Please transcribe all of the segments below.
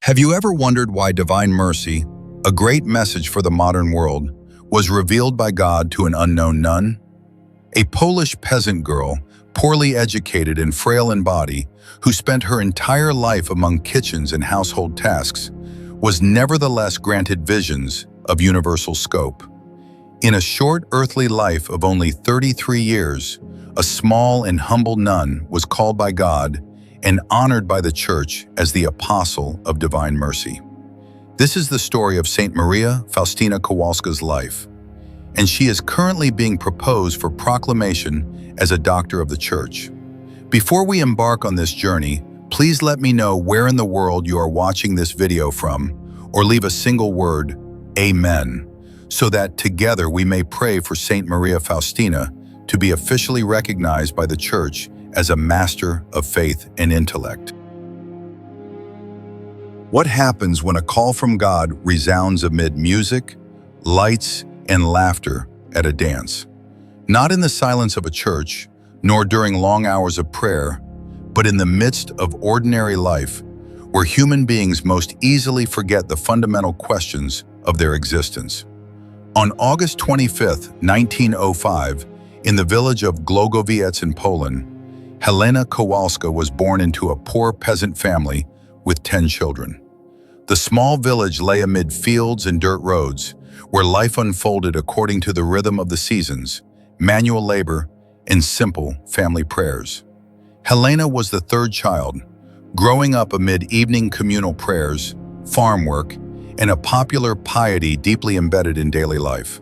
Have you ever wondered why divine mercy, a great message for the modern world, was revealed by God to an unknown nun? A Polish peasant girl, poorly educated and frail in body, who spent her entire life among kitchens and household tasks, was nevertheless granted visions of universal scope. In a short earthly life of only 33 years, a small and humble nun was called by God and honored by the Church as the Apostle of Divine Mercy. This is the story of Saint Maria Faustina Kowalska's life, and she is currently being proposed for proclamation as a doctor of the Church. Before we embark on this journey, please let me know where in the world you are watching this video from, or leave a single word, Amen, so that together we may pray for Saint Maria Faustina to be officially recognized by the Church as a master of faith and intellect. What happens when a call from God resounds amid music, lights, and laughter at a dance? Not in the silence of a church, nor during long hours of prayer, but in the midst of ordinary life, where human beings most easily forget the fundamental questions of their existence. On August 25, 1905, in the village of Glogowiec in Poland, Helena Kowalska was born into a poor peasant family with 10 children. The small village lay amid fields and dirt roads, where life unfolded according to the rhythm of the seasons, manual labor, and simple family prayers. Helena was the third child, growing up amid evening communal prayers, farm work, and a popular piety deeply embedded in daily life.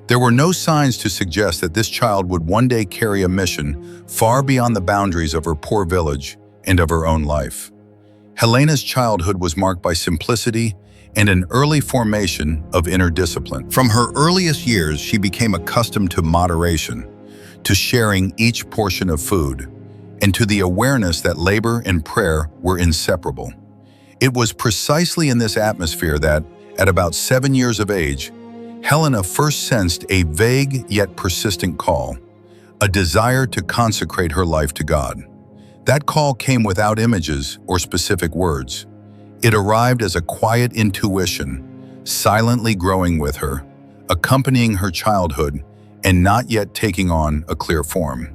There were no signs to suggest that this child would one day carry a mission far beyond the boundaries of her poor village and of her own life. Helena's childhood was marked by simplicity and an early formation of inner discipline. From her earliest years, she became accustomed to moderation, to sharing each portion of food, and to the awareness that labor and prayer were inseparable. It was precisely in this atmosphere that, at about 7 years of age, Helena first sensed a vague yet persistent call, a desire to consecrate her life to God. That call came without images or specific words. It arrived as a quiet intuition, silently growing with her, accompanying her childhood, and not yet taking on a clear form.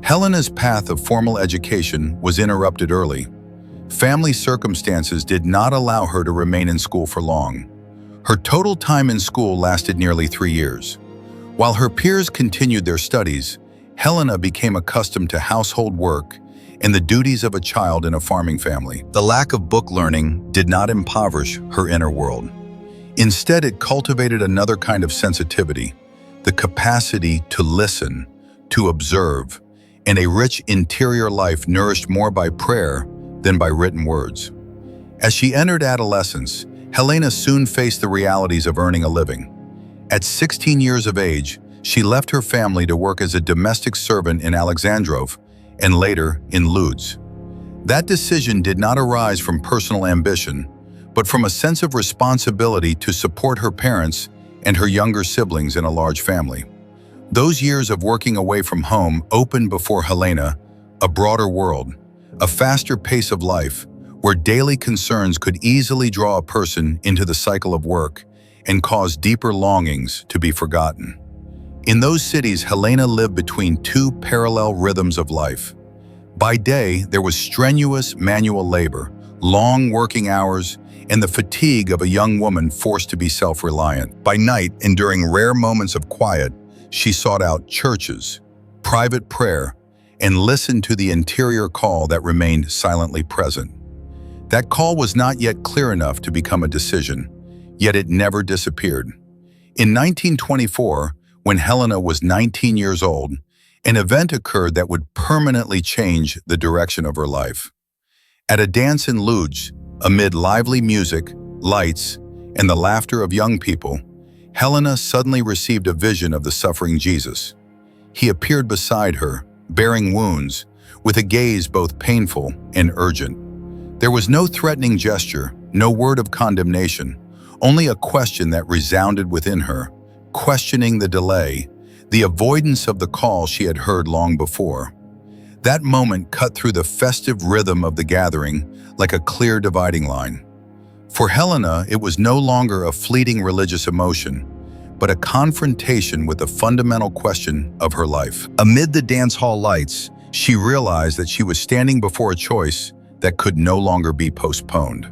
Helena's path of formal education was interrupted early. Family circumstances did not allow her to remain in school for long. Her total time in school lasted nearly 3 years. While her peers continued their studies, Helena became accustomed to household work and the duties of a child in a farming family. The lack of book learning did not impoverish her inner world. Instead, it cultivated another kind of sensitivity, the capacity to listen, to observe, and a rich interior life nourished more by prayer than by written words. As she entered adolescence, Helena soon faced the realities of earning a living. At 16 years of age, she left her family to work as a domestic servant in Alexandrov and later in Lodz. That decision did not arise from personal ambition, but from a sense of responsibility to support her parents and her younger siblings in a large family. Those years of working away from home opened before Helena a broader world, a faster pace of life, where daily concerns could easily draw a person into the cycle of work and cause deeper longings to be forgotten. In those cities, Helena lived between two parallel rhythms of life. By day, there was strenuous manual labor, long working hours, and the fatigue of a young woman forced to be self-reliant. By night, and during rare moments of quiet, she sought out churches, private prayer, and listened to the interior call that remained silently present. That call was not yet clear enough to become a decision, yet it never disappeared. In 1924, when Helena was 19 years old, an event occurred that would permanently change the direction of her life. At a dance in Lodz, amid lively music, lights, and the laughter of young people, Helena suddenly received a vision of the suffering Jesus. He appeared beside her, bearing wounds, with a gaze both painful and urgent. There was no threatening gesture, no word of condemnation, only a question that resounded within her, questioning the delay, the avoidance of the call she had heard long before. That moment cut through the festive rhythm of the gathering like a clear dividing line. For Helena, it was no longer a fleeting religious emotion, but a confrontation with the fundamental question of her life. Amid the dance hall lights, she realized that she was standing before a choice that could no longer be postponed.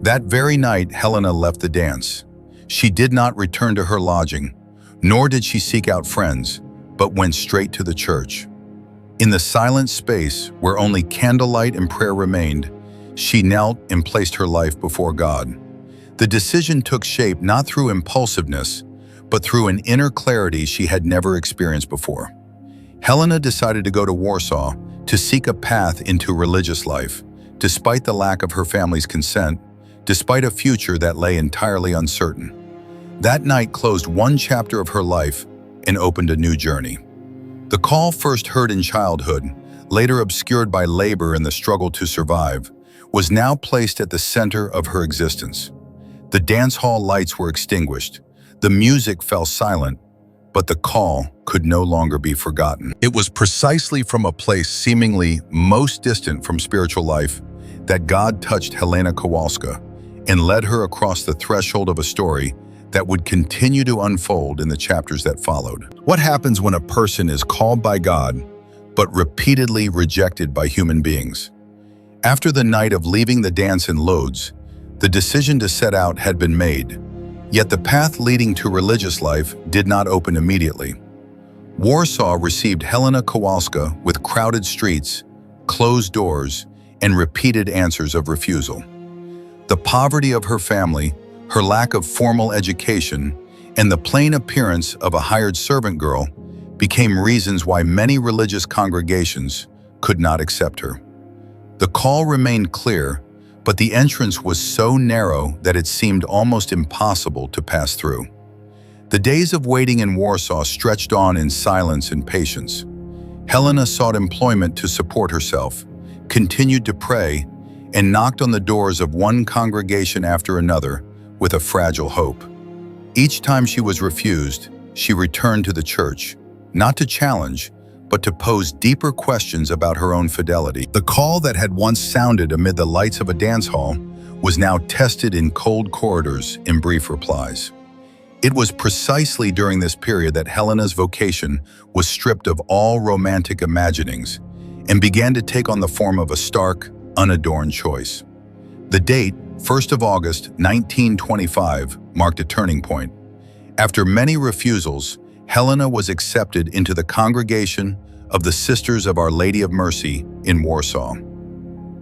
That very night, Helena left the dance. She did not return to her lodging, nor did she seek out friends, but went straight to the church. In the silent space where only candlelight and prayer remained, she knelt and placed her life before God. The decision took shape not through impulsiveness, but through an inner clarity she had never experienced before. Helena decided to go to Warsaw to seek a path into religious life, despite the lack of her family's consent, despite a future that lay entirely uncertain. That night closed one chapter of her life and opened a new journey. The call, first heard in childhood, later obscured by labor and the struggle to survive, was now placed at the center of her existence. The dance hall lights were extinguished, the music fell silent, but the call could no longer be forgotten. It was precisely from a place seemingly most distant from spiritual life that God touched Helena Kowalska and led her across the threshold of a story that would continue to unfold in the chapters that followed. What happens when a person is called by God, but repeatedly rejected by human beings? After the night of leaving the dance in Lodz, the decision to set out had been made, yet the path leading to religious life did not open immediately. Warsaw received Helena Kowalska with crowded streets, closed doors, and repeated answers of refusal. The poverty of her family, her lack of formal education, and the plain appearance of a hired servant girl became reasons why many religious congregations could not accept her. The call remained clear, but the entrance was so narrow that it seemed almost impossible to pass through. The days of waiting in Warsaw stretched on in silence and patience. Helena sought employment to support herself, continued to pray, and knocked on the doors of one congregation after another with a fragile hope. Each time she was refused, she returned to the church, not to challenge, but to pose deeper questions about her own fidelity. The call that had once sounded amid the lights of a dance hall was now tested in cold corridors in brief replies. It was precisely during this period that Helena's vocation was stripped of all romantic imaginings and began to take on the form of a stark, unadorned choice. The date, 1st of August, 1925, marked a turning point. After many refusals, Helena was accepted into the congregation of the Sisters of Our Lady of Mercy in Warsaw.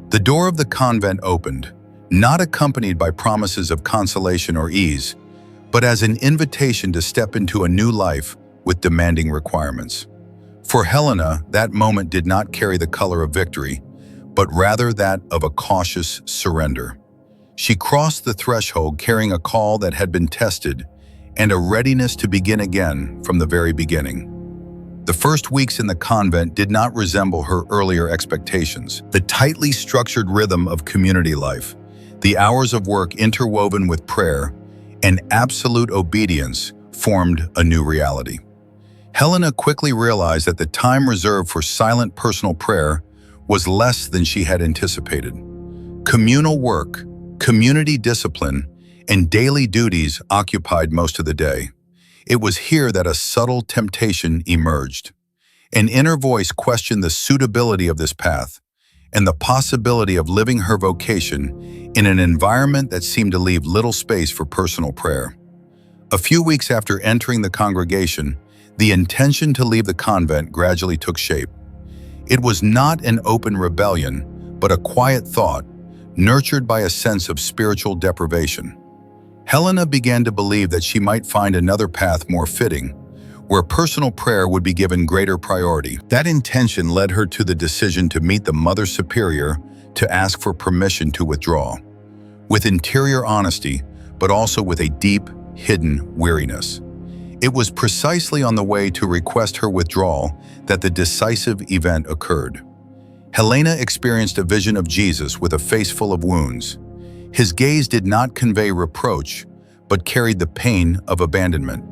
The door of the convent opened, not accompanied by promises of consolation or ease, but as an invitation to step into a new life with demanding requirements. For Helena, that moment did not carry the color of victory, but rather that of a cautious surrender. She crossed the threshold carrying a call that had been tested and a readiness to begin again from the very beginning. The first weeks in the convent did not resemble her earlier expectations. The tightly structured rhythm of community life, the hours of work interwoven with prayer, and absolute obedience formed a new reality. Helena quickly realized that the time reserved for silent personal prayer was less than she had anticipated. Communal work, community discipline, and daily duties occupied most of the day. It was here that a subtle temptation emerged. An inner voice questioned the suitability of this path and the possibility of living her vocation in an environment that seemed to leave little space for personal prayer. A few weeks after entering the congregation, the intention to leave the convent gradually took shape. It was not an open rebellion, but a quiet thought, nurtured by a sense of spiritual deprivation. Helena began to believe that she might find another path more fitting, where personal prayer would be given greater priority. That intention led her to the decision to meet the Mother Superior to ask for permission to withdraw. With interior honesty, but also with a deep, hidden weariness. It was precisely on the way to request her withdrawal that the decisive event occurred. Helena experienced a vision of Jesus with a face full of wounds. His gaze did not convey reproach, but carried the pain of abandonment.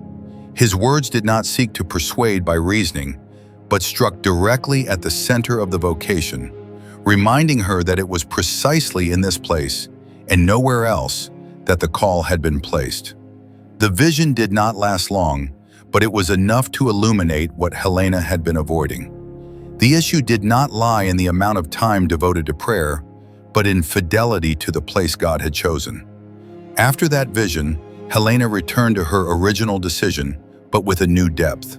His words did not seek to persuade by reasoning, but struck directly at the center of the vocation, reminding her that it was precisely in this place, and nowhere else, that the call had been placed. The vision did not last long, but it was enough to illuminate what Helena had been avoiding. The issue did not lie in the amount of time devoted to prayer, but in fidelity to the place God had chosen. After that vision, Helena returned to her original decision, but with a new depth.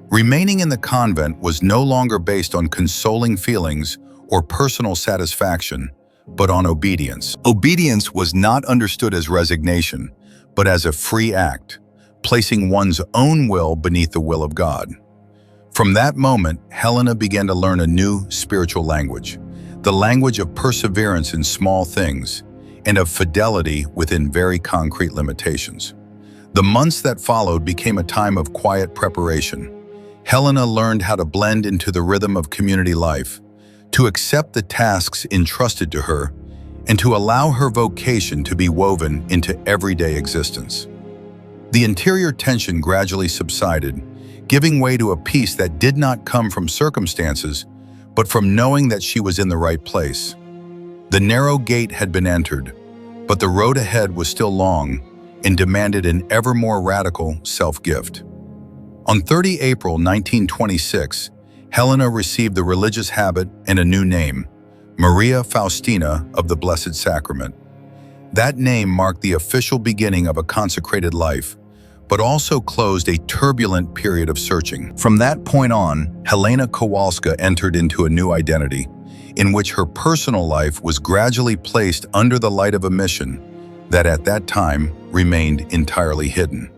Remaining in the convent was no longer based on consoling feelings or personal satisfaction, but on obedience. Obedience was not understood as resignation, but as a free act, placing one's own will beneath the will of God. From that moment, Helena began to learn a new spiritual language, the language of perseverance in small things and of fidelity within very concrete limitations. The months that followed became a time of quiet preparation. Helena learned how to blend into the rhythm of community life, to accept the tasks entrusted to her, and to allow her vocation to be woven into everyday existence. The interior tension gradually subsided, giving way to a peace that did not come from circumstances, but from knowing that she was in the right place. The narrow gate had been entered, but the road ahead was still long and demanded an ever more radical self-gift. On 30 April 1926, Helena received the religious habit and a new name, Maria Faustina of the Blessed Sacrament. That name marked the official beginning of a consecrated life, but also closed a turbulent period of searching. From that point on, Helena Kowalska entered into a new identity, in which her personal life was gradually placed under the light of a mission that at that time remained entirely hidden.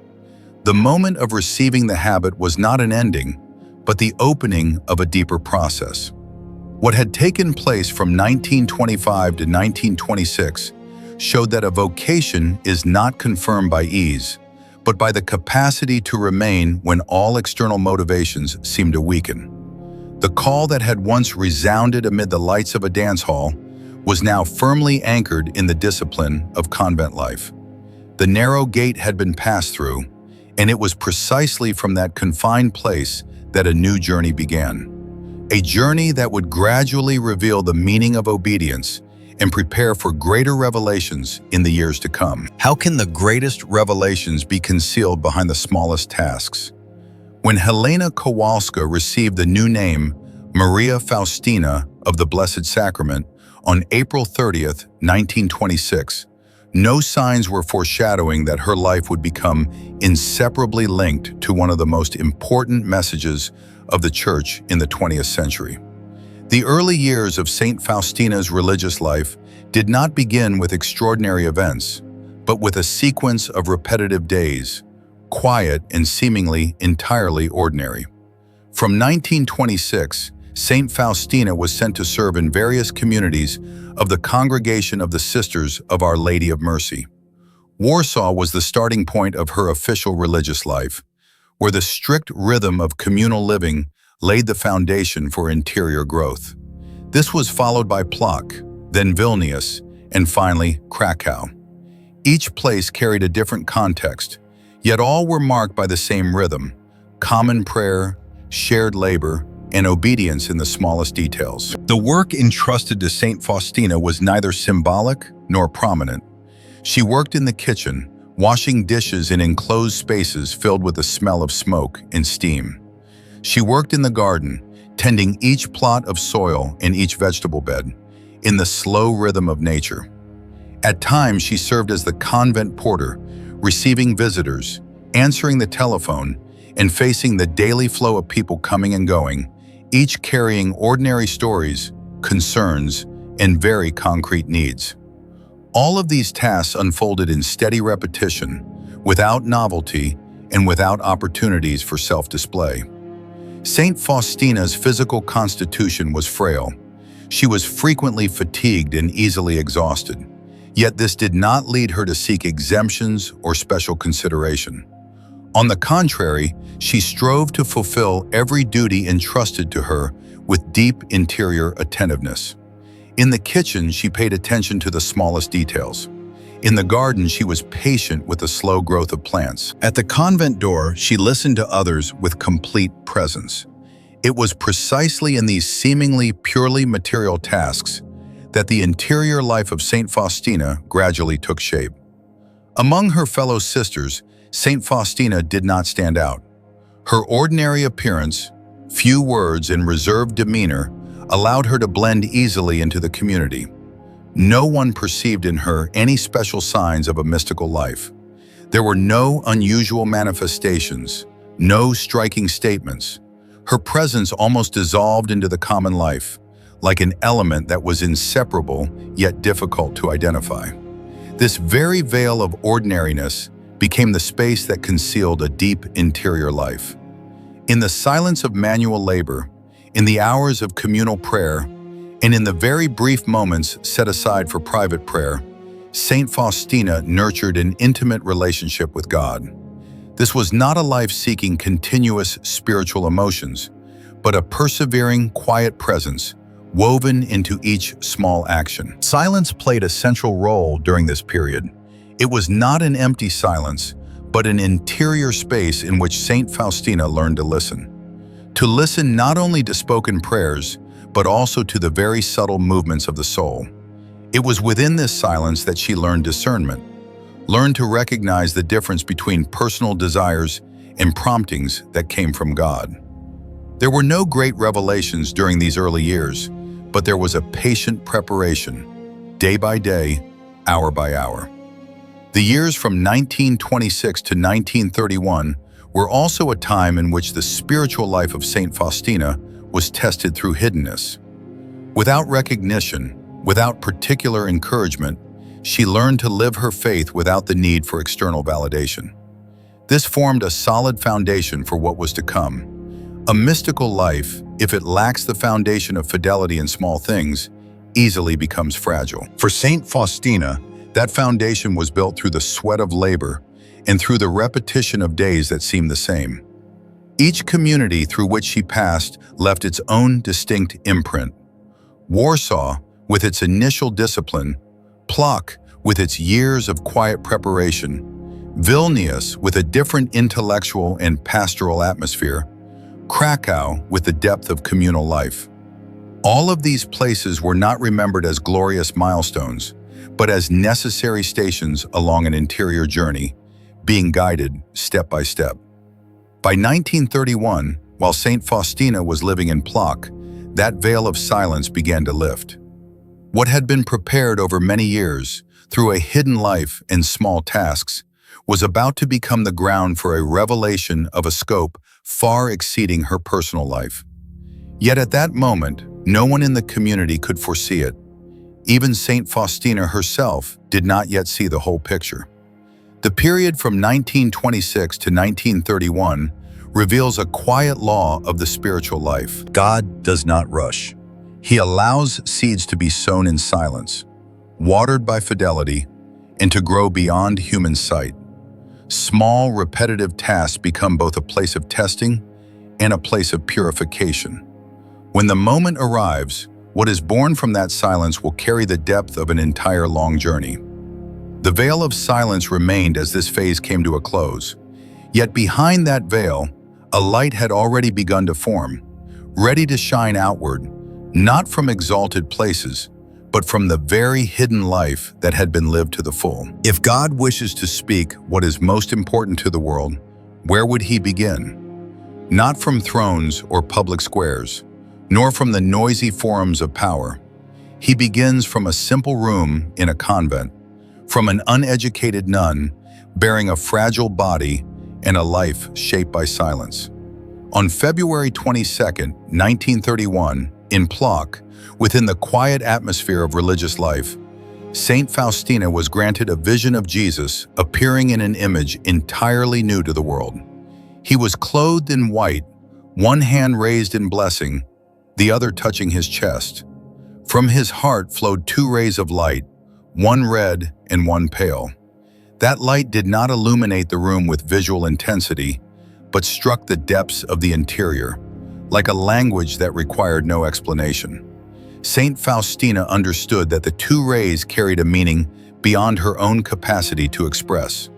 The moment of receiving the habit was not an ending, but the opening of a deeper process. What had taken place from 1925 to 1926 showed that a vocation is not confirmed by ease, but by the capacity to remain when all external motivations seem to weaken. The call that had once resounded amid the lights of a dance hall was now firmly anchored in the discipline of convent life. The narrow gate had been passed through, and it was precisely from that confined place that a new journey began. A journey that would gradually reveal the meaning of obedience and prepare for greater revelations in the years to come. How can the greatest revelations be concealed behind the smallest tasks? When Helena Kowalska received the new name Maria Faustina of the Blessed Sacrament on April 30th, 1926, no signs were foreshadowing that her life would become inseparably linked to one of the most important messages of the Church in the 20th century. The early years of Saint Faustina's religious life did not begin with extraordinary events, but with a sequence of repetitive days, quiet and seemingly entirely ordinary. From 1926, Saint Faustina was sent to serve in various communities of the Congregation of the Sisters of Our Lady of Mercy. Warsaw was the starting point of her official religious life, where the strict rhythm of communal living laid the foundation for interior growth. This was followed by Plock, then Vilnius, and finally Krakow. Each place carried a different context, yet all were marked by the same rhythm: common prayer, shared labor, and obedience in the smallest details. The work entrusted to Saint Faustina was neither symbolic nor prominent. She worked in the kitchen, washing dishes in enclosed spaces filled with the smell of smoke and steam. She worked in the garden, tending each plot of soil and each vegetable bed, in the slow rhythm of nature. At times, she served as the convent porter, receiving visitors, answering the telephone, and facing the daily flow of people coming and going, each carrying ordinary stories, concerns, and very concrete needs. All of these tasks unfolded in steady repetition, without novelty and without opportunities for self-display. Saint Faustina's physical constitution was frail. She was frequently fatigued and easily exhausted, yet this did not lead her to seek exemptions or special consideration. On the contrary, she strove to fulfill every duty entrusted to her with deep interior attentiveness. In the kitchen, she paid attention to the smallest details. In the garden, she was patient with the slow growth of plants. At the convent door, she listened to others with complete presence. It was precisely in these seemingly purely material tasks that the interior life of Saint Faustina gradually took shape. Among her fellow sisters, Saint Faustina did not stand out. Her ordinary appearance, few words, and reserved demeanor allowed her to blend easily into the community. No one perceived in her any special signs of a mystical life. There were no unusual manifestations, no striking statements. Her presence almost dissolved into the common life, like an element that was inseparable yet difficult to identify. This very veil of ordinariness became the space that concealed a deep interior life. In the silence of manual labor, in the hours of communal prayer, and in the very brief moments set aside for private prayer, Saint Faustina nurtured an intimate relationship with God. This was not a life seeking continuous spiritual emotions, but a persevering, quiet presence woven into each small action. Silence played a central role during this period. It was not an empty silence, but an interior space in which Saint Faustina learned to listen. To listen not only to spoken prayers, but also to the very subtle movements of the soul. It was within this silence that she learned discernment, learned to recognize the difference between personal desires and promptings that came from God. There were no great revelations during these early years, but there was a patient preparation, day by day, hour by hour. The years from 1926 to 1931 were also a time in which the spiritual life of Saint Faustina was tested through hiddenness. Without recognition, without particular encouragement, she learned to live her faith without the need for external validation. This formed a solid foundation for what was to come. A mystical life, if it lacks the foundation of fidelity in small things, easily becomes fragile. For Saint Faustina, that foundation was built through the sweat of labor and through the repetition of days that seemed the same. Each community through which she passed left its own distinct imprint. Warsaw, with its initial discipline, Plock, with its years of quiet preparation, Vilnius, with a different intellectual and pastoral atmosphere, Krakow, with the depth of communal life. All of these places were not remembered as glorious milestones, but as necessary stations along an interior journey, being guided step by step. By 1931, while Saint Faustina was living in Plock, that veil of silence began to lift. What had been prepared over many years, through a hidden life and small tasks, was about to become the ground for a revelation of a scope far exceeding her personal life. Yet at that moment, no one in the community could foresee it. Even Saint Faustina herself did not yet see the whole picture. The period from 1926 to 1931 reveals a quiet law of the spiritual life. God does not rush. He allows seeds to be sown in silence, watered by fidelity, and to grow beyond human sight. Small, repetitive tasks become both a place of testing and a place of purification. When the moment arrives, what is born from that silence will carry the depth of an entire long journey. The veil of silence remained as this phase came to a close. Yet behind that veil, a light had already begun to form, ready to shine outward, not from exalted places, but from the very hidden life that had been lived to the full. If God wishes to speak what is most important to the world, where would he begin? Not from thrones or public squares, nor from the noisy forums of power. He begins from a simple room in a convent, from an uneducated nun bearing a fragile body and a life shaped by silence. On February 22, 1931, in Plock, within the quiet atmosphere of religious life, Saint Faustina was granted a vision of Jesus appearing in an image entirely new to the world. He was clothed in white, one hand raised in blessing, the other touching his chest. From his heart flowed two rays of light, one red and one pale. That light did not illuminate the room with visual intensity, but struck the depths of the interior, like a language that required no explanation. Saint Faustina understood that the two rays carried a meaning beyond her own capacity to express.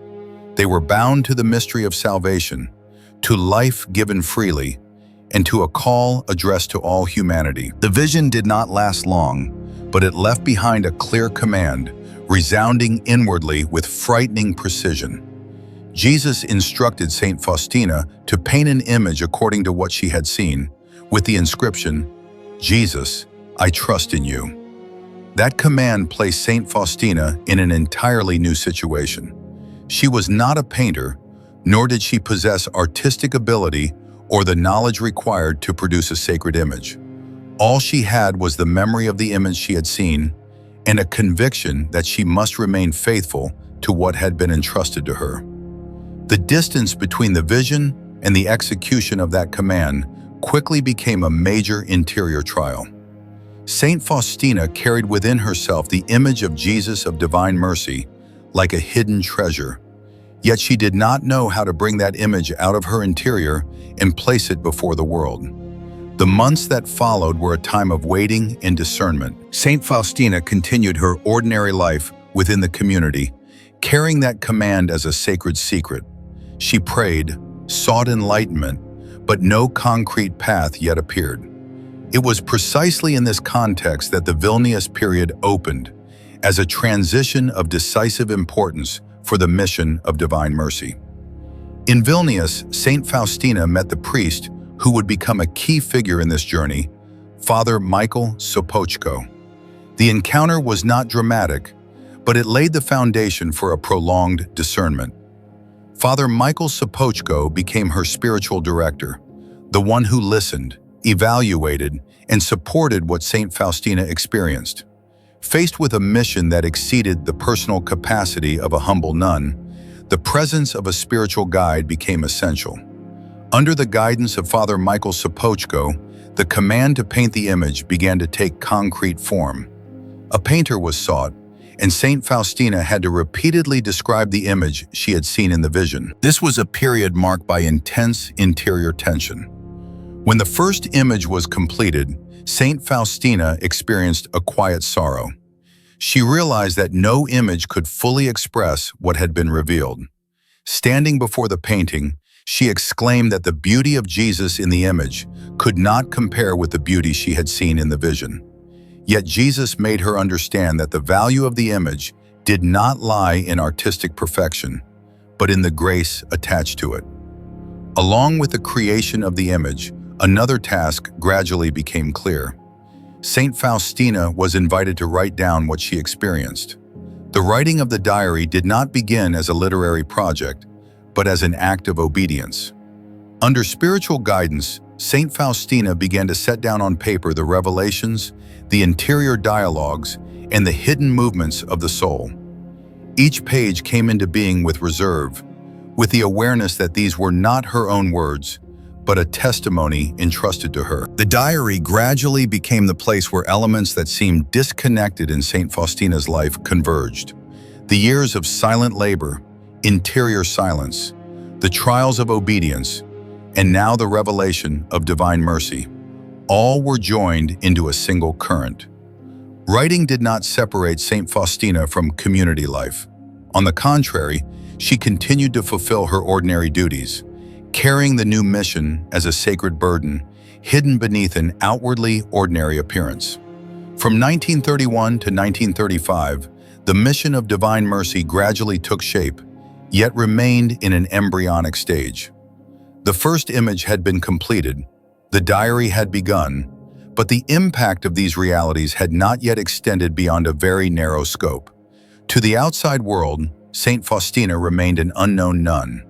They were bound to the mystery of salvation, to life given freely, and to a call addressed to all humanity. The vision did not last long, but it left behind a clear command: resounding inwardly with frightening precision. Jesus instructed Saint Faustina to paint an image according to what she had seen, with the inscription, "Jesus, I trust in you." That command placed Saint Faustina in an entirely new situation. She was not a painter, nor did she possess artistic ability or the knowledge required to produce a sacred image. All she had was the memory of the image she had seen and a conviction that she must remain faithful to what had been entrusted to her. The distance between the vision and the execution of that command quickly became a major interior trial. Saint Faustina carried within herself the image of Jesus of divine mercy like a hidden treasure, yet she did not know how to bring that image out of her interior and place it before the world. The months that followed were a time of waiting and discernment. Saint Faustina continued her ordinary life within the community, carrying that command as a sacred secret. She prayed, sought enlightenment, but no concrete path yet appeared. It was precisely in this context that the Vilnius period opened, as a transition of decisive importance for the mission of divine mercy. In Vilnius, Saint Faustina met the priest who would become a key figure in this journey, Father Michael Sopoćko. The encounter was not dramatic, but it laid the foundation for a prolonged discernment. Father Michael Sopoćko became her spiritual director, the one who listened, evaluated, and supported what Saint Faustina experienced. Faced with a mission that exceeded the personal capacity of a humble nun, the presence of a spiritual guide became essential. Under the guidance of Father Michael Sopoćko, the command to paint the image began to take concrete form. A painter was sought, and Saint Faustina had to repeatedly describe the image she had seen in the vision. This was a period marked by intense interior tension. When the first image was completed, Saint Faustina experienced a quiet sorrow. She realized that no image could fully express what had been revealed. Standing before the painting, she exclaimed that the beauty of Jesus in the image could not compare with the beauty she had seen in the vision. Yet Jesus made her understand that the value of the image did not lie in artistic perfection, but in the grace attached to it. Along with the creation of the image, another task gradually became clear. Saint Faustina was invited to write down what she experienced. The writing of the diary did not begin as a literary project, but as an act of obedience. Under spiritual guidance, Saint Faustina began to set down on paper the revelations, the interior dialogues, and the hidden movements of the soul. Each page came into being with reserve, with the awareness that these were not her own words, but a testimony entrusted to her. The diary gradually became the place where elements that seemed disconnected in Saint Faustina's life converged. The years of silent labor, interior silence, the trials of obedience, and now the revelation of divine mercy, all were joined into a single current. Writing did not separate Saint Faustina from community life. On the contrary, she continued to fulfill her ordinary duties, carrying the new mission as a sacred burden, hidden beneath an outwardly ordinary appearance. From 1931 to 1935, the mission of divine mercy gradually took shape, yet remained in an embryonic stage. The first image had been completed, the diary had begun, but the impact of these realities had not yet extended beyond a very narrow scope. To the outside world, Saint Faustina remained an unknown nun.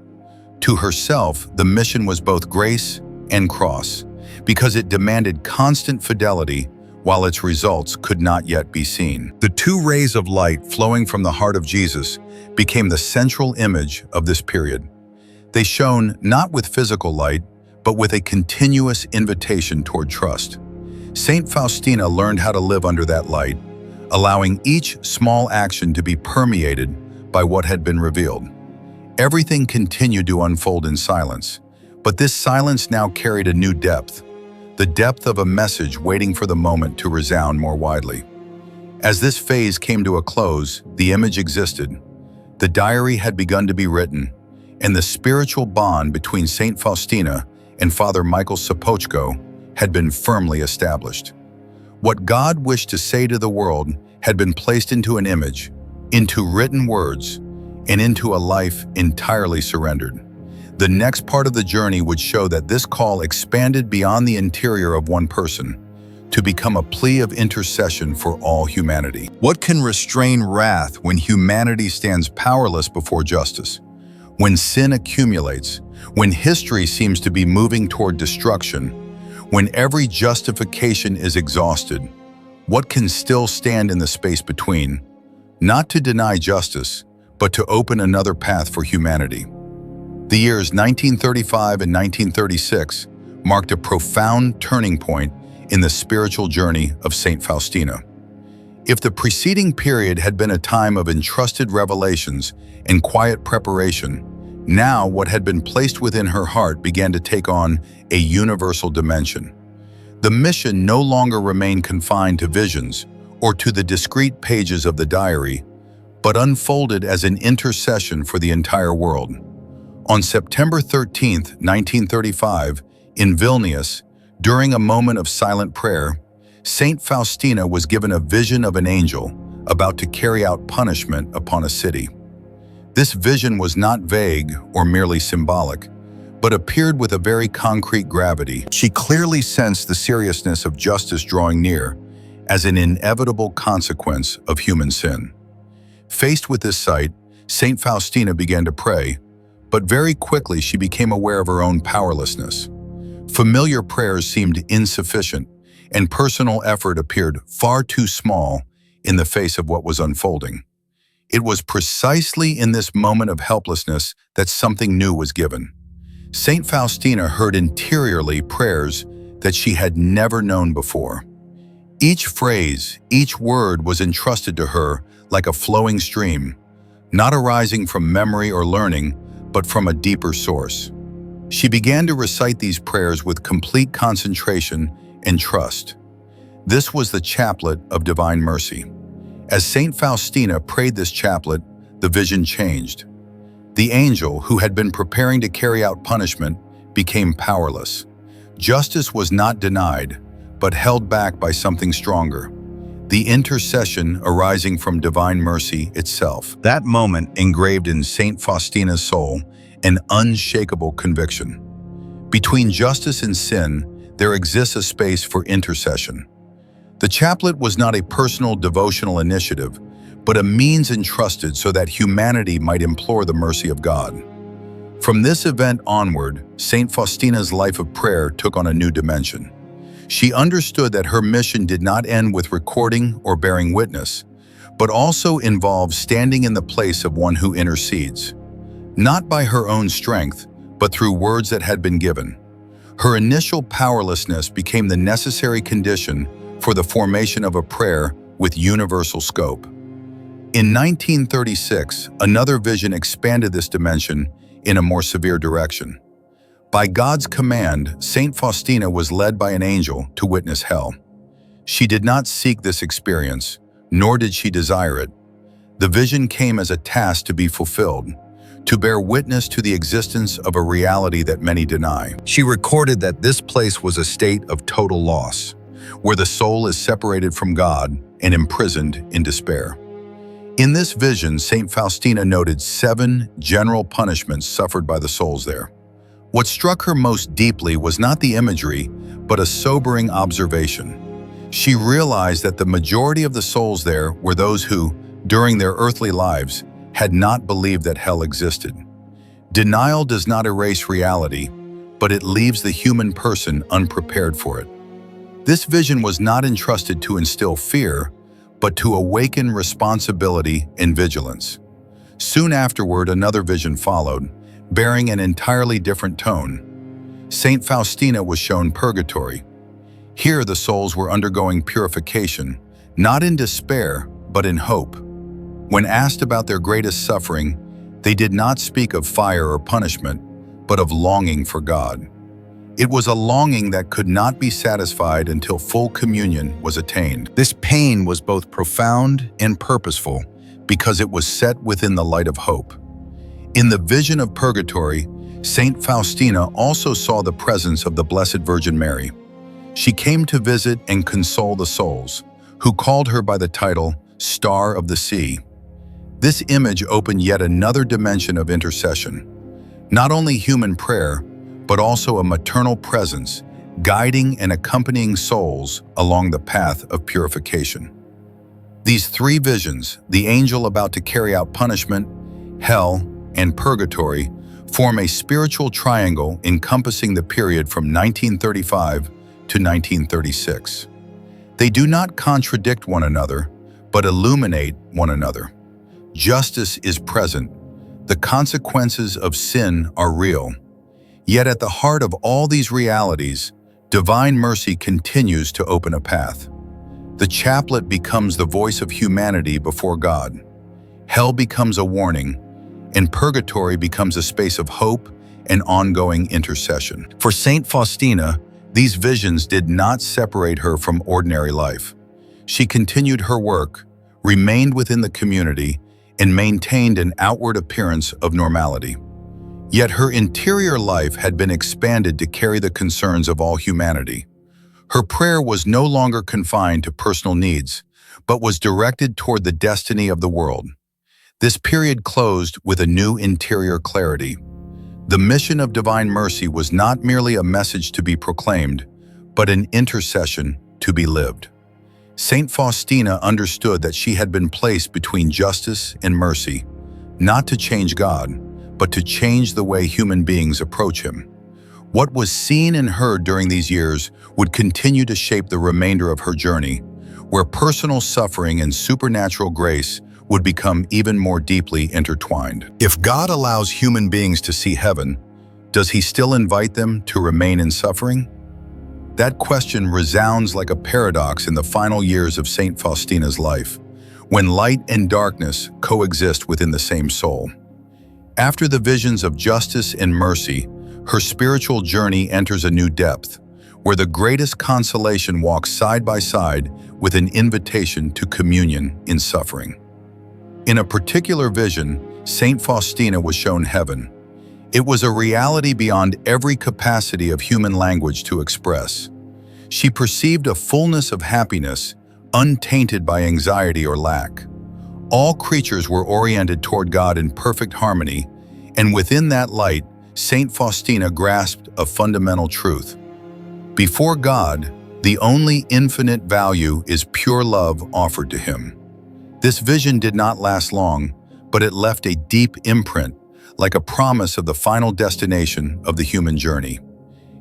To herself, the mission was both grace and cross, because it demanded constant fidelity while its results could not yet be seen. The two rays of light flowing from the heart of Jesus became the central image of this period. They shone not with physical light, but with a continuous invitation toward trust. Saint Faustina learned how to live under that light, allowing each small action to be permeated by what had been revealed. Everything continued to unfold in silence, but this silence now carried a new depth, the depth of a message waiting for the moment to resound more widely. As this phase came to a close, the image existed. The diary had begun to be written, and the spiritual bond between Saint Faustina and Father Michael Sopoćko had been firmly established. What God wished to say to the world had been placed into an image, into written words, and into a life entirely surrendered. The next part of the journey would show that this call expanded beyond the interior of one person to become a plea of intercession for all humanity. What can restrain wrath when humanity stands powerless before justice? When sin accumulates, when history seems to be moving toward destruction, when every justification is exhausted, what can still stand in the space between, not to deny justice, but to open another path for humanity? The years 1935 and 1936 marked a profound turning point in the spiritual journey of Saint Faustina. If the preceding period had been a time of entrusted revelations and quiet preparation, now what had been placed within her heart began to take on a universal dimension. The mission no longer remained confined to visions or to the discrete pages of the diary, but unfolded as an intercession for the entire world. On September 13, 1935, in Vilnius, during a moment of silent prayer, Saint Faustina was given a vision of an angel about to carry out punishment upon a city. This vision was not vague or merely symbolic, but appeared with a very concrete gravity. She clearly sensed the seriousness of justice drawing near as an inevitable consequence of human sin. Faced with this sight, Saint Faustina began to pray, but very quickly she became aware of her own powerlessness. Familiar prayers seemed insufficient, and personal effort appeared far too small in the face of what was unfolding. It was precisely in this moment of helplessness that something new was given. Saint Faustina heard interiorly prayers that she had never known before. Each phrase, each word was entrusted to her like a flowing stream, not arising from memory or learning, but from a deeper source. She began to recite these prayers with complete concentration and trust. This was the chaplet of divine mercy. As Saint Faustina prayed this chaplet, the vision changed. The angel, who had been preparing to carry out punishment, became powerless. Justice was not denied, but held back by something stronger: the intercession arising from divine mercy itself. That moment engraved in Saint Faustina's soul an unshakable conviction. Between justice and sin, there exists a space for intercession. The chaplet was not a personal devotional initiative, but a means entrusted so that humanity might implore the mercy of God. From this event onward, Saint Faustina's life of prayer took on a new dimension. She understood that her mission did not end with recording or bearing witness, but also involved standing in the place of one who intercedes, not by her own strength, but through words that had been given. Her initial powerlessness became the necessary condition for the formation of a prayer with universal scope. In 1936, another vision expanded this dimension in a more severe direction. By God's command, Saint Faustina was led by an angel to witness hell. She did not seek this experience, nor did she desire it. The vision came as a task to be fulfilled, to bear witness to the existence of a reality that many deny. She recorded that this place was a state of total loss, where the soul is separated from God and imprisoned in despair. In this vision, Saint Faustina noted 7 general punishments suffered by the souls there. What struck her most deeply was not the imagery, but a sobering observation. She realized that the majority of the souls there were those who, during their earthly lives, had not believed that hell existed. Denial does not erase reality, but it leaves the human person unprepared for it. This vision was not entrusted to instill fear, but to awaken responsibility and vigilance. Soon afterward, another vision followed, bearing an entirely different tone. Saint Faustina was shown purgatory. Here the souls were undergoing purification, not in despair, but in hope. When asked about their greatest suffering, they did not speak of fire or punishment, but of longing for God. It was a longing that could not be satisfied until full communion was attained. This pain was both profound and purposeful because it was set within the light of hope. In the vision of purgatory, Saint Faustina also saw the presence of the Blessed Virgin Mary. She came to visit and console the souls, who called her by the title Star of the Sea. This image opened yet another dimension of intercession. Not only human prayer, but also a maternal presence, guiding and accompanying souls along the path of purification. These three visions, the angel about to carry out punishment, hell, and purgatory, form a spiritual triangle encompassing the period from 1935 to 1936. They do not contradict one another, but illuminate one another. Justice is present. The consequences of sin are real. Yet at the heart of all these realities, divine mercy continues to open a path. The chaplet becomes the voice of humanity before God. Hell becomes a warning, and purgatory becomes a space of hope and ongoing intercession. For Saint Faustina, these visions did not separate her from ordinary life. She continued her work, remained within the community, and maintained an outward appearance of normality. Yet her interior life had been expanded to carry the concerns of all humanity. Her prayer was no longer confined to personal needs, but was directed toward the destiny of the world. This period closed with a new interior clarity. The mission of divine mercy was not merely a message to be proclaimed, but an intercession to be lived. Saint Faustina understood that she had been placed between justice and mercy, not to change God, but to change the way human beings approach Him. What was seen and heard during these years would continue to shape the remainder of her journey, where personal suffering and supernatural grace would become even more deeply intertwined. If God allows human beings to see heaven, does He still invite them to remain in suffering? That question resounds like a paradox in the final years of Saint Faustina's life, when light and darkness coexist within the same soul. After the visions of justice and mercy, her spiritual journey enters a new depth, where the greatest consolation walks side by side with an invitation to communion in suffering. In a particular vision, Saint Faustina was shown heaven. It was a reality beyond every capacity of human language to express. She perceived a fullness of happiness, untainted by anxiety or lack. All creatures were oriented toward God in perfect harmony, and within that light, Saint Faustina grasped a fundamental truth. Before God, the only infinite value is pure love offered to Him. This vision did not last long, but it left a deep imprint, like a promise of the final destination of the human journey.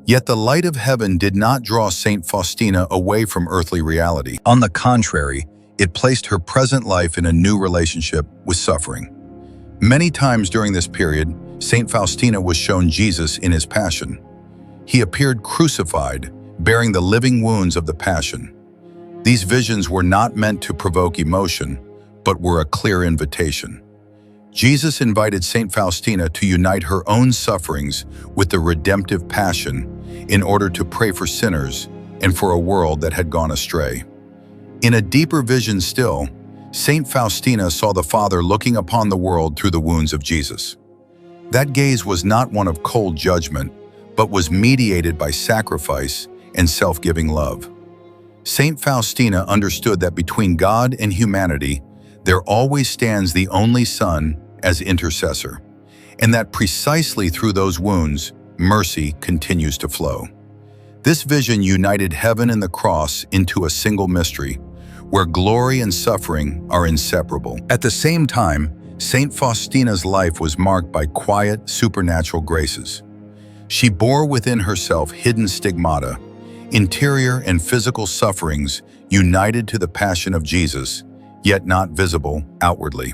Yet the light of heaven did not draw Saint Faustina away from earthly reality. On the contrary, it placed her present life in a new relationship with suffering. Many times during this period, Saint Faustina was shown Jesus in His passion. He appeared crucified, bearing the living wounds of the passion. These visions were not meant to provoke emotion, but were a clear invitation. Jesus invited Saint Faustina to unite her own sufferings with the redemptive passion in order to pray for sinners and for a world that had gone astray. In a deeper vision still, Saint Faustina saw the Father looking upon the world through the wounds of Jesus. That gaze was not one of cold judgment, but was mediated by sacrifice and self-giving love. Saint Faustina understood that between God and humanity, there always stands the only Son as intercessor, and that precisely through those wounds, mercy continues to flow. This vision united heaven and the cross into a single mystery, where glory and suffering are inseparable. At the same time, Saint Faustina's life was marked by quiet, supernatural graces. She bore within herself hidden stigmata, interior and physical sufferings united to the passion of Jesus, yet not visible outwardly.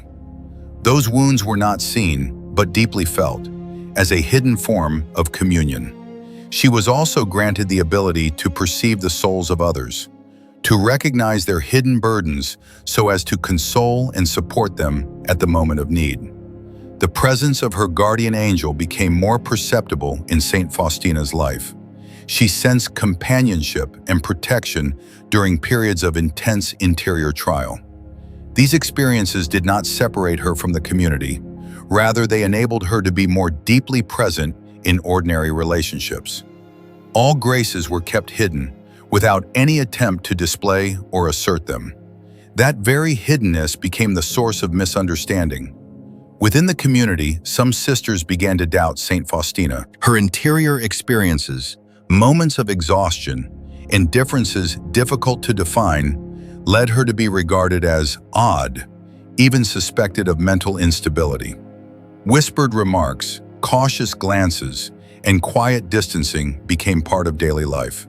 Those wounds were not seen, but deeply felt, as a hidden form of communion. She was also granted the ability to perceive the souls of others, to recognize their hidden burdens so as to console and support them at the moment of need. The presence of her guardian angel became more perceptible in Saint Faustina's life. She sensed companionship and protection during periods of intense interior trial. These experiences did not separate her from the community. Rather, they enabled her to be more deeply present in ordinary relationships. All graces were kept hidden, without any attempt to display or assert them. That very hiddenness became the source of misunderstanding. Within the community, some sisters began to doubt Saint Faustina. Her interior experiences, moments of exhaustion, and differences difficult to define led her to be regarded as odd, even suspected of mental instability. Whispered remarks, cautious glances, and quiet distancing became part of daily life.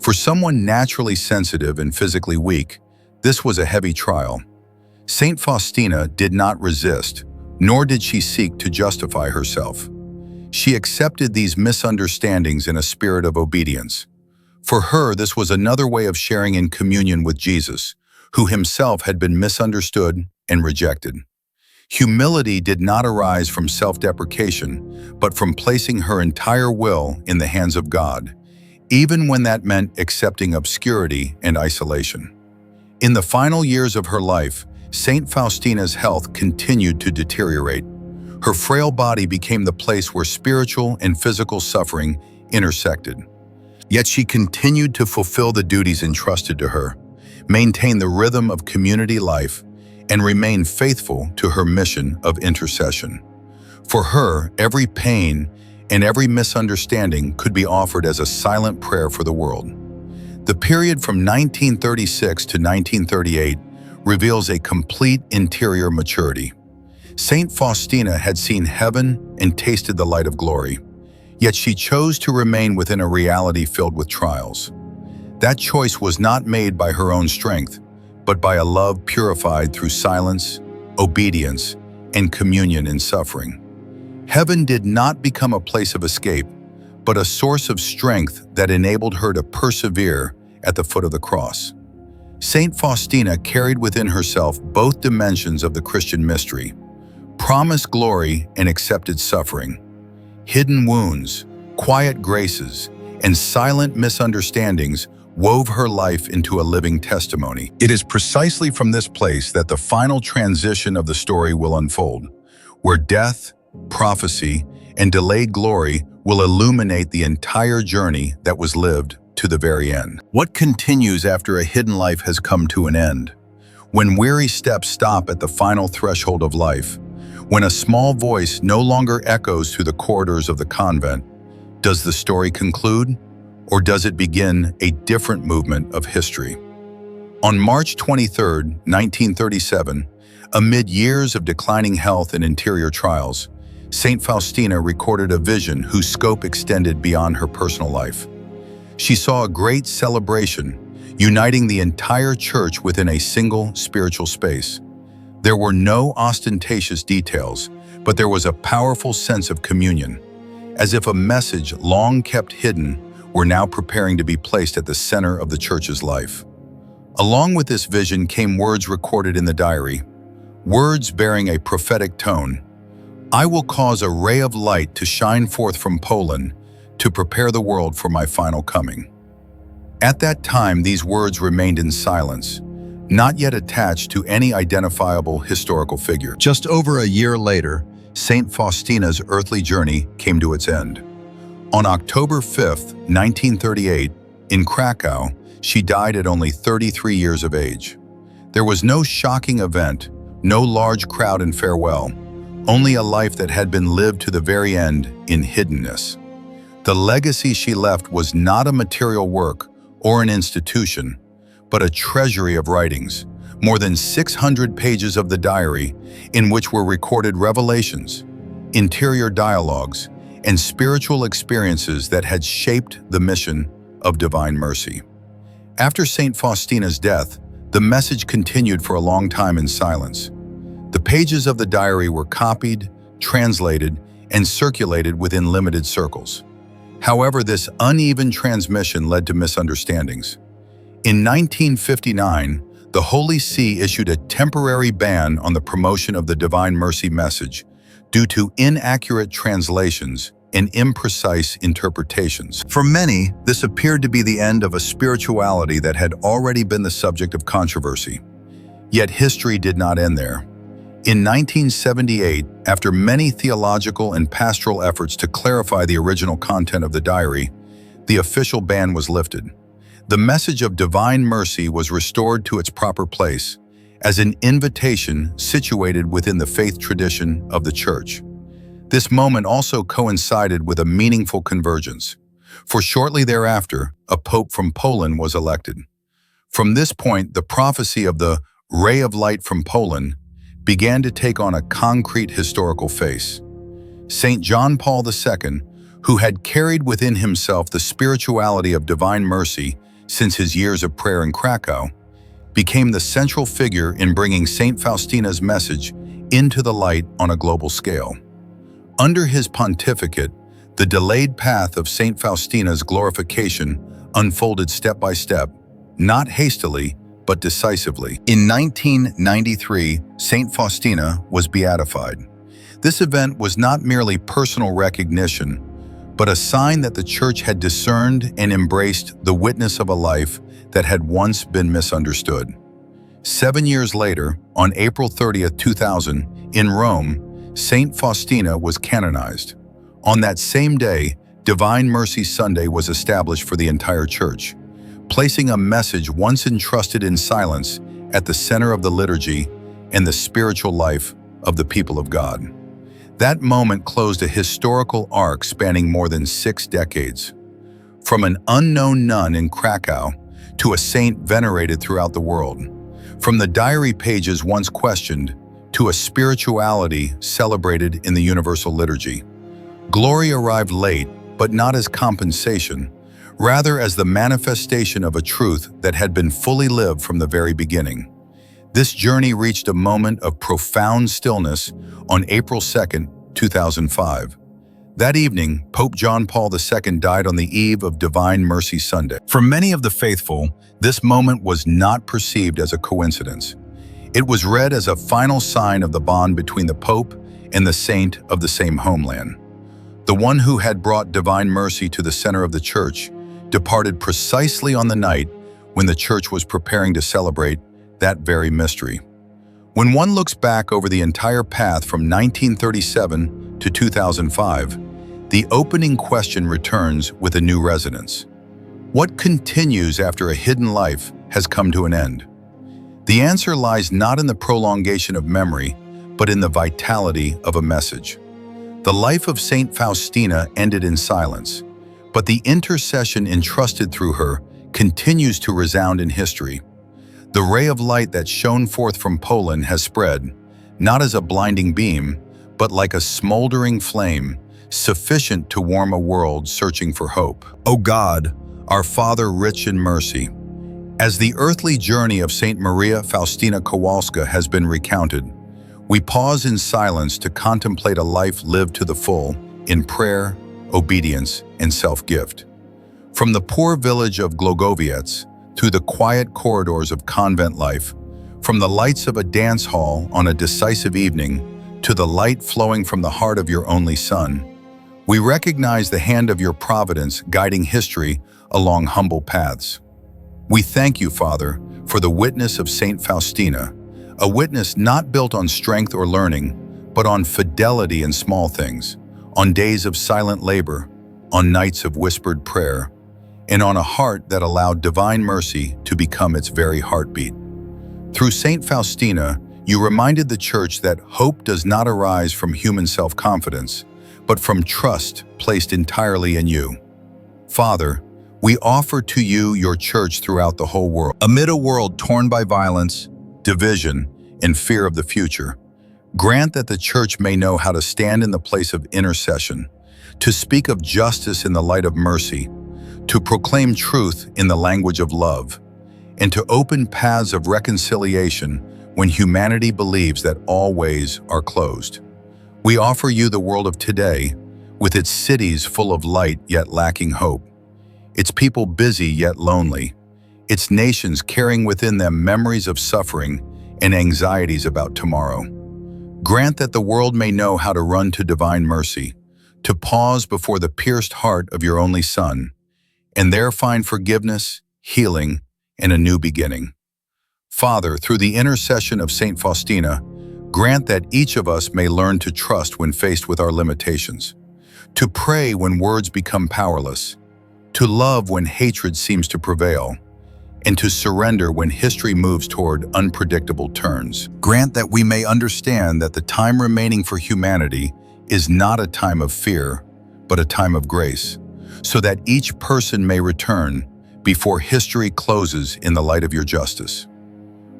For someone naturally sensitive and physically weak, this was a heavy trial. Saint Faustina did not resist, nor did she seek to justify herself. She accepted these misunderstandings in a spirit of obedience. For her, this was another way of sharing in communion with Jesus, who himself had been misunderstood and rejected. Humility did not arise from self-deprecation, but from placing her entire will in the hands of God, even when that meant accepting obscurity and isolation. In the final years of her life, Saint Faustina's health continued to deteriorate. Her frail body became the place where spiritual and physical suffering intersected. Yet she continued to fulfill the duties entrusted to her, maintain the rhythm of community life, and remain faithful to her mission of intercession. For her, every pain and every misunderstanding could be offered as a silent prayer for the world. The period from 1936 to 1938 reveals a complete interior maturity. Saint Faustina had seen heaven and tasted the light of glory, yet she chose to remain within a reality filled with trials. That choice was not made by her own strength, but by a love purified through silence, obedience, and communion in suffering. Heaven did not become a place of escape, but a source of strength that enabled her to persevere at the foot of the cross. Saint Faustina carried within herself both dimensions of the Christian mystery: promised glory and accepted suffering, hidden wounds, quiet graces, and silent misunderstandings wove her life into a living testimony. It is precisely from this place that the final transition of the story will unfold, where death, prophecy, and delayed glory will illuminate the entire journey that was lived to the very end. What continues after a hidden life has come to an end? When weary steps stop at the final threshold of life, when a small voice no longer echoes through the corridors of the convent, does the story conclude? Or does it begin a different movement of history? On March 23, 1937, amid years of declining health and interior trials, Saint Faustina recorded a vision whose scope extended beyond her personal life. She saw a great celebration, uniting the entire church within a single spiritual space. There were no ostentatious details, but there was a powerful sense of communion, as if a message long kept hidden were now preparing to be placed at the center of the church's life. Along with this vision came words recorded in the diary, words bearing a prophetic tone. "I will cause a ray of light to shine forth from Poland to prepare the world for my final coming." At that time, these words remained in silence, not yet attached to any identifiable historical figure. Just over a year later, Saint Faustina's earthly journey came to its end. On October 5, 1938, in Krakow, she died at only 33 years of age. There was no shocking event, no large crowd in farewell, only a life that had been lived to the very end in hiddenness. The legacy she left was not a material work or an institution, but a treasury of writings, more than 600 pages of the diary in which were recorded revelations, interior dialogues, and spiritual experiences that had shaped the mission of divine mercy. After Saint Faustina's death, the message continued for a long time in silence. The pages of the diary were copied, translated, and circulated within limited circles. However, this uneven transmission led to misunderstandings. In 1959, the Holy See issued a temporary ban on the promotion of the Divine Mercy message due to inaccurate translations and imprecise interpretations. For many, this appeared to be the end of a spirituality that had already been the subject of controversy. Yet history did not end there. In 1978, after many theological and pastoral efforts to clarify the original content of the diary, the official ban was lifted. The message of divine mercy was restored to its proper place, as an invitation situated within the faith tradition of the Church. This moment also coincided with a meaningful convergence, for shortly thereafter, a pope from Poland was elected. From this point, the prophecy of the ray of light from Poland began to take on a concrete historical face. Saint John Paul II, who had carried within himself the spirituality of divine mercy since his years of prayer in Krakow, became the central figure in bringing Saint Faustina's message into the light on a global scale. Under his pontificate, the delayed path of Saint Faustina's glorification unfolded step by step, not hastily, but decisively. In 1993, Saint Faustina was beatified. This event was not merely personal recognition, but a sign that the Church had discerned and embraced the witness of a life that had once been misunderstood. 7 years later, on April 30, 2000, in Rome, Saint Faustina was canonized. On that same day, Divine Mercy Sunday was established for the entire Church, placing a message once entrusted in silence at the center of the liturgy and the spiritual life of the people of God. That moment closed a historical arc spanning more than 6 decades. From an unknown nun in Krakow to a saint venerated throughout the world. From the diary pages once questioned to a spirituality celebrated in the universal liturgy. Glory arrived late, but not as compensation, rather as the manifestation of a truth that had been fully lived from the very beginning. This journey reached a moment of profound stillness on April 2, 2005. That evening, Pope John Paul II died on the eve of Divine Mercy Sunday. For many of the faithful, this moment was not perceived as a coincidence. It was read as a final sign of the bond between the Pope and the saint of the same homeland. The one who had brought divine mercy to the center of the Church departed precisely on the night when the Church was preparing to celebrate that very mystery. When one looks back over the entire path from 1937 to 2005, the opening question returns with a new resonance. What continues after a hidden life has come to an end? The answer lies not in the prolongation of memory, but in the vitality of a message. The life of Saint Faustina ended in silence, but the intercession entrusted through her continues to resound in history. The ray of light that shone forth from Poland has spread, not as a blinding beam, but like a smoldering flame, sufficient to warm a world searching for hope. O God, our Father rich in mercy, as the earthly journey of Saint Maria Faustina Kowalska has been recounted, we pause in silence to contemplate a life lived to the full in prayer, obedience, and self-gift. From the poor village of Glogowiec through the quiet corridors of convent life, from the lights of a dance hall on a decisive evening to the light flowing from the heart of your only Son, we recognize the hand of your providence guiding history along humble paths. We thank you, Father, for the witness of Saint Faustina, a witness not built on strength or learning, but on fidelity in small things, on days of silent labor, on nights of whispered prayer, and on a heart that allowed divine mercy to become its very heartbeat. Through Saint Faustina, you reminded the Church that hope does not arise from human self-confidence, but from trust placed entirely in you. Father, we offer to you your Church throughout the whole world. Amid a world torn by violence, division, and fear of the future, grant that the Church may know how to stand in the place of intercession, to speak of justice in the light of mercy, to proclaim truth in the language of love, and to open paths of reconciliation when humanity believes that all ways are closed. We offer you the world of today, with its cities full of light yet lacking hope, its people busy yet lonely, its nations carrying within them memories of suffering and anxieties about tomorrow. Grant that the world may know how to run to divine mercy, to pause before the pierced heart of your only Son, and there find forgiveness, healing, and a new beginning. Father, through the intercession of Saint Faustina, grant that each of us may learn to trust when faced with our limitations, to pray when words become powerless, to love when hatred seems to prevail, and to surrender when history moves toward unpredictable turns. Grant that we may understand that the time remaining for humanity is not a time of fear, but a time of grace, so that each person may return before history closes in the light of your justice.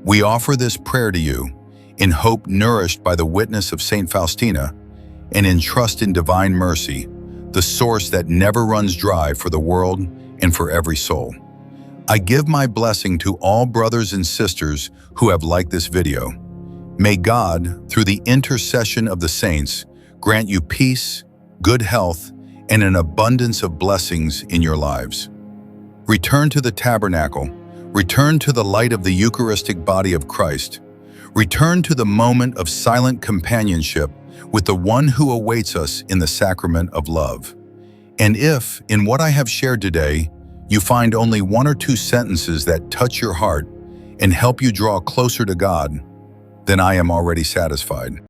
We offer this prayer to you in hope nourished by the witness of Saint Faustina and in trust in divine mercy, the source that never runs dry for the world and for every soul. I give my blessing to all brothers and sisters who have liked this video. May God, through the intercession of the saints, grant you peace, good health, and an abundance of blessings in your lives. Return to the tabernacle. Return to the light of the Eucharistic body of Christ. Return to the moment of silent companionship with the one who awaits us in the sacrament of love. And if, in what I have shared today, you find only one or two sentences that touch your heart and help you draw closer to God, then I am already satisfied.